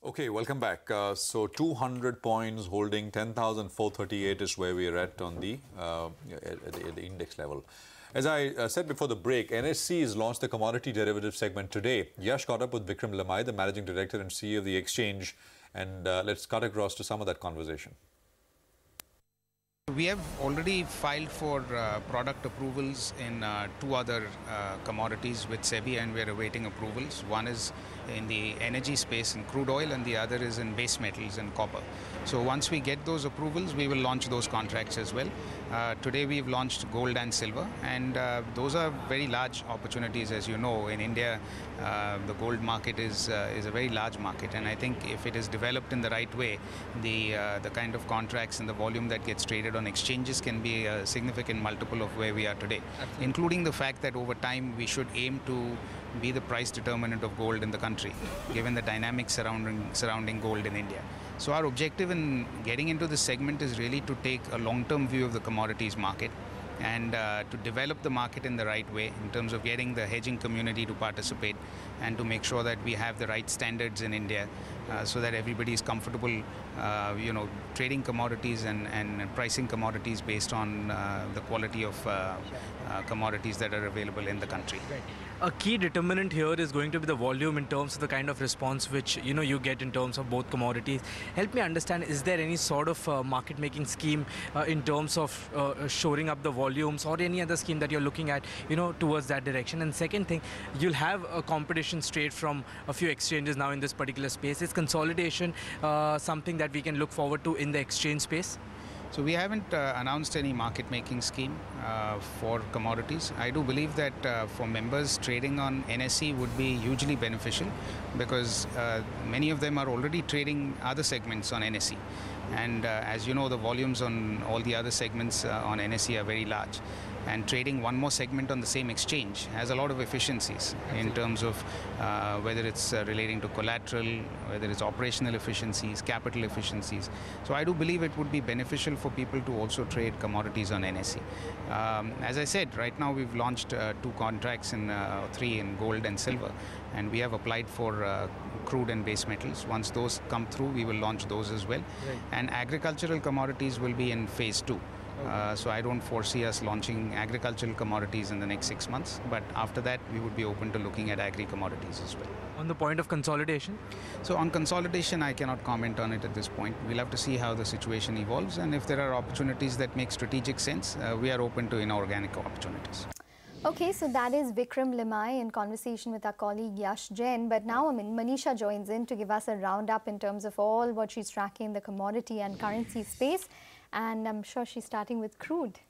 Okay, welcome back. So 200 points holding 10,438 is where we are at on at the index level. As I said before the break, NSE has launched the commodity derivative segment today. Yash caught up with Vikram Limai, the managing director and CEO of the exchange, and let's cut across to some of that conversation. We have already filed for product approvals in two other commodities with SEBI, and we are awaiting approvals. One is in the energy space in crude oil, and the other is in base metals and copper. So once we get those approvals, we will launch those contracts as well. Today we've launched gold and silver, and those are very large opportunities. As you know, in India, the gold market is a very large market, and I think if it is developed in the right way, the kind of contracts and the volume that gets traded on exchanges can be a significant multiple of where we are today. Absolutely. Including the fact that over time we should aim to be the price determinant of gold in the country, given the dynamics surrounding gold in India. So our objective in getting into this segment is really to take a long-term view of the commodities market and to develop the market in the right way in terms of getting the hedging community to participate and to make sure that we have the right standards in India so that everybody is comfortable, trading commodities and pricing commodities based on the quality of commodities that are available in the country. Right. A key determinant here is going to be the volume in terms of the kind of response which you get in terms of both commodities. Help me understand, is there any sort of market making scheme in terms of shoring up the volumes or any other scheme that you're looking at towards that direction? And second thing, you'll have a competition straight from a few exchanges now in this particular space. Is consolidation something that we can look forward to in the exchange space? So we haven't announced any market-making scheme for commodities. I do believe that for members, trading on NSE would be hugely beneficial because many of them are already trading other segments on NSE. And as you know, the volumes on all the other segments on NSE are very large. And trading one more segment on the same exchange has a lot of efficiencies in terms of whether it's relating to collateral, whether it's operational efficiencies, capital efficiencies. So I do believe it would be beneficial for people to also trade commodities on NSE. As I said, right now we've launched two contracts in three in gold and silver, and we have applied for crude and base metals. Once those come through, we will launch those as well. Right. And agricultural commodities will be in phase 2. So I don't foresee us launching agricultural commodities in the next 6 months, but after that we would be open to looking at agri-commodities as well. On the point of consolidation? So on consolidation, I cannot comment on it at this point. We'll have to see how the situation evolves, and if there are opportunities that make strategic sense, we are open to inorganic opportunities. Okay, so that is Vikram Limai in conversation with our colleague Yash Jain. But now, Manisha joins in to give us a roundup in terms of all what she's tracking in the commodity and currency space. And I'm sure she's starting with crude.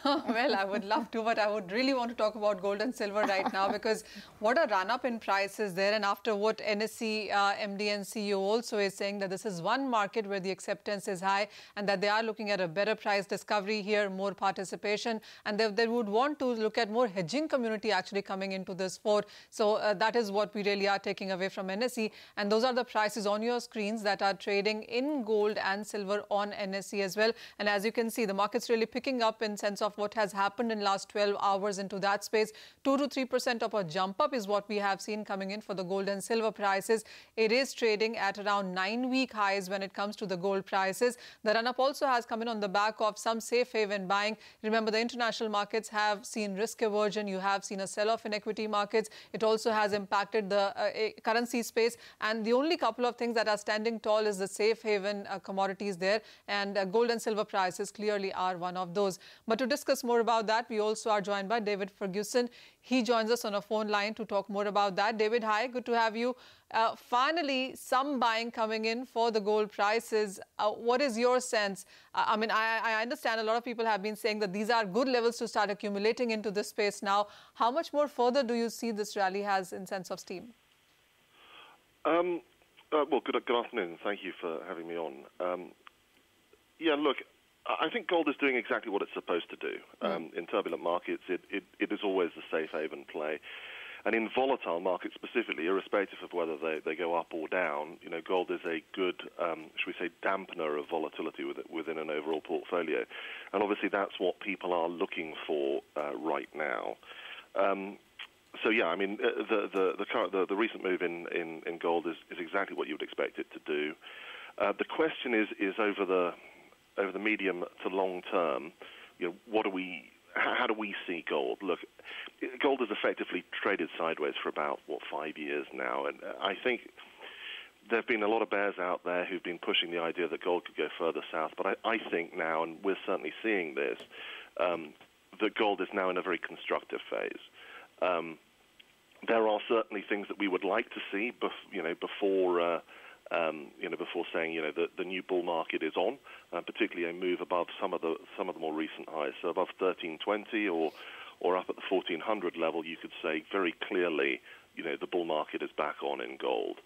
Well, I would love to, but I would really want to talk about gold and silver right now because what a run-up in prices there. And after what NSE MD and CEO also is saying that this is one market where the acceptance is high and that they are looking at a better price discovery here, more participation, and they would want to look at more hedging community actually coming into this fort. So that is what we really are taking away from NSE. And those are the prices on your screens that are trading in gold and silver on NSE as well. And as you can see, the market's really picking up in sense of what has happened in last 12 hours into that space. 2 to 3% of a jump up is what we have seen coming in for the gold and silver prices. It is trading at around 9-week highs when it comes to the gold prices. The run-up also has come in on the back of some safe haven buying. Remember, the international markets have seen risk aversion. You have seen a sell-off in equity markets. It also has impacted the currency space. And the only couple of things that are standing tall is the safe haven commodities there. And gold and silver prices clearly are one of those. But to discuss more about that, we also are joined by David Ferguson. He joins us on a phone line to talk more about that. David, hi, good to have you. Finally, some buying coming in for the gold prices. What is your sense? I understand a lot of people have been saying that these are good levels to start accumulating into this space now. How much more further do you see this rally has in sense of steam? Well, good afternoon. Thank you for having me on. Look, I think gold is doing exactly what it's supposed to do. In turbulent markets, it is always the safe haven play. And in volatile markets specifically, irrespective of whether they go up or down, gold is a good, should we say, dampener of volatility within an overall portfolio. And obviously that's what people are looking for right now. So yeah, I mean, the recent move in gold is exactly what you would expect it to do. The question is over the medium to long term, you know, how do we see gold? Look, gold has effectively traded sideways for about 5 years now, and I think there have been a lot of bears out there who've been pushing the idea that gold could go further south. But I think now, and we're certainly seeing this, that gold is now in a very constructive phase. There are certainly things that we would like to see, before saying the new bull market is on, particularly a move above some of the more recent highs. So above 1320 or up at the 1400 level, you could say very clearly, the bull market is back on in gold.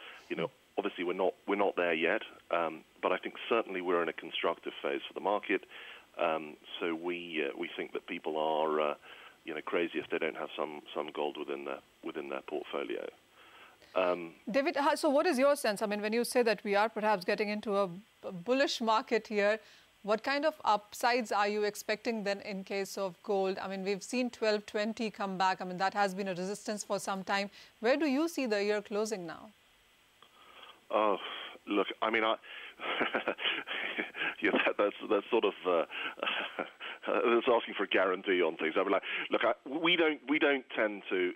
Obviously we're not there yet, but I think certainly we're in a constructive phase for the market. So we think that people are crazy if they don't have some gold within their portfolio. David, so what is your sense? I mean, when you say that we are perhaps getting into a bullish market here, what kind of upsides are you expecting then in case of gold? I mean, we've seen 1220 come back. I mean, that has been a resistance for some time. Where do you see the year closing now? Oh, look, I mean, that's sort of that's asking for a guarantee on things. I mean, we don't tend to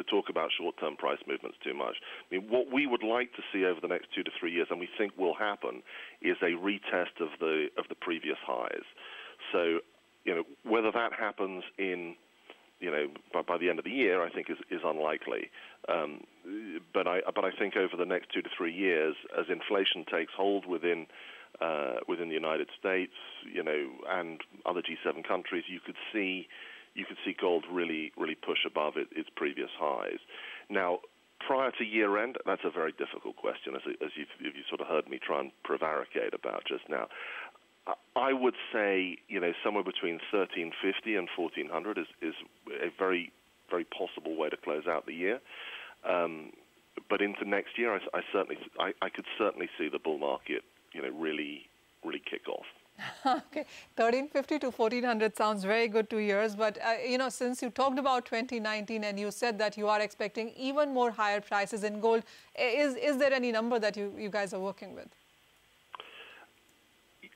talk about short-term price movements too much. I mean, what we would like to see over the next 2 to 3 years, and we think will happen, is a retest of the previous highs. So, whether that happens by the end of the year, I think is unlikely. But I think over the next 2 to 3 years, as inflation takes hold within the United States, and other G7 countries, you could see gold really push above its previous highs. Now, prior to year end, that's a very difficult question, as you've sort of heard me try and prevaricate about just now. I would say, somewhere between 1350 and 1400 is a very, very possible way to close out the year. But into next year, I could certainly see the bull market, really kick off. Okay, 1350 to 1400 sounds very good 2 years. But, since you talked about 2019 and you said that you are expecting even more higher prices in gold, is there any number that you guys are working with?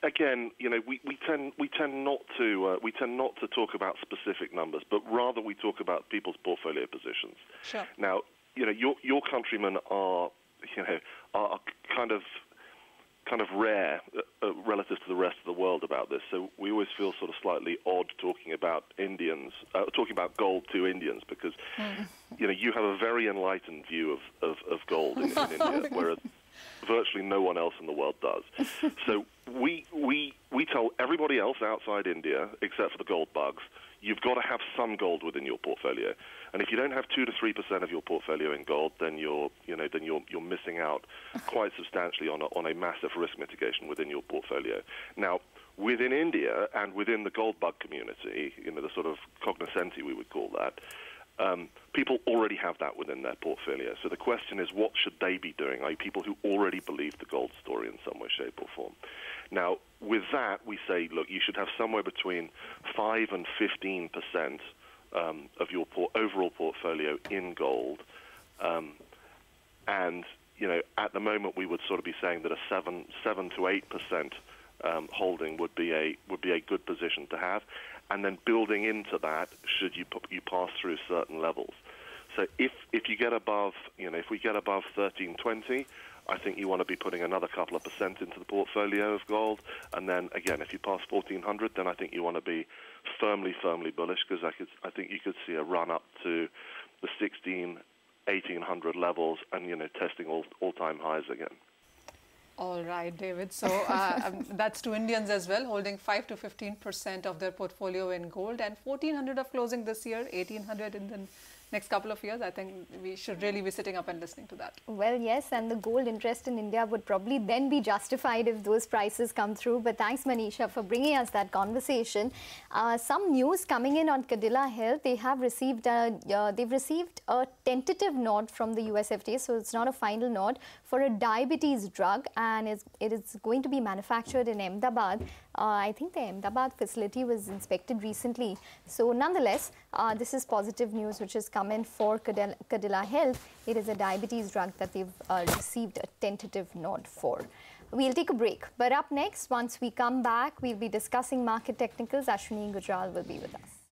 Again, we tend not to talk about specific numbers, but rather we talk about people's portfolio positions. Sure. Now, your countrymen are kind of rare relative to the rest of the world about this. So we always feel sort of slightly odd talking about gold to Indians, because you have a very enlightened view of gold in India, whereas virtually no one else in the world does. So we tell everybody else outside India, except for the gold bugs, you've got to have some gold within your portfolio. And if you don't have 2 to 3% of your portfolio in gold, then you're missing out quite substantially on a massive risk mitigation within your portfolio. Now, within India and within the gold bug community, the sort of cognoscenti we would call that, people already have that within their portfolio. So the question is, what should they be doing? People who already believe the gold story in some way, shape, or form. Now, with that, we say, look, you should have somewhere between 5 and 15% of your overall portfolio in gold. And, at the moment, we would sort of be saying that a 7 to 8% holding would be a good position to have. And then building into that, should you pass through certain levels. So if you get above, if we get above 1320, I think you want to be putting another couple of percent into the portfolio of gold. And then again, if you pass 1400, then I think you want to be firmly bullish, because I think you could see a run up to the 1800 levels and testing all-time highs again. All right, David. So that's to Indians as well, holding 5 to 15% of their portfolio in gold, and 1400 of closing this year, 1800 in the next couple of years. I think we should really be sitting up and listening to that. Well, yes, and the gold interest in India would probably then be justified if those prices come through. But thanks, Manisha, for bringing us that conversation. Some news coming in on Cadila Health. They have received they've received a tentative nod from the US FDA, so it's not a final nod, for a diabetes drug, and it is going to be manufactured in Ahmedabad. I think the Ahmedabad facility was inspected recently. So nonetheless, This is positive news which has come in for Cadila Health. It is a diabetes drug that they've received a tentative nod for. We'll take a break. But up next, once we come back, we'll be discussing market technicals. Ashwini Gujral will be with us.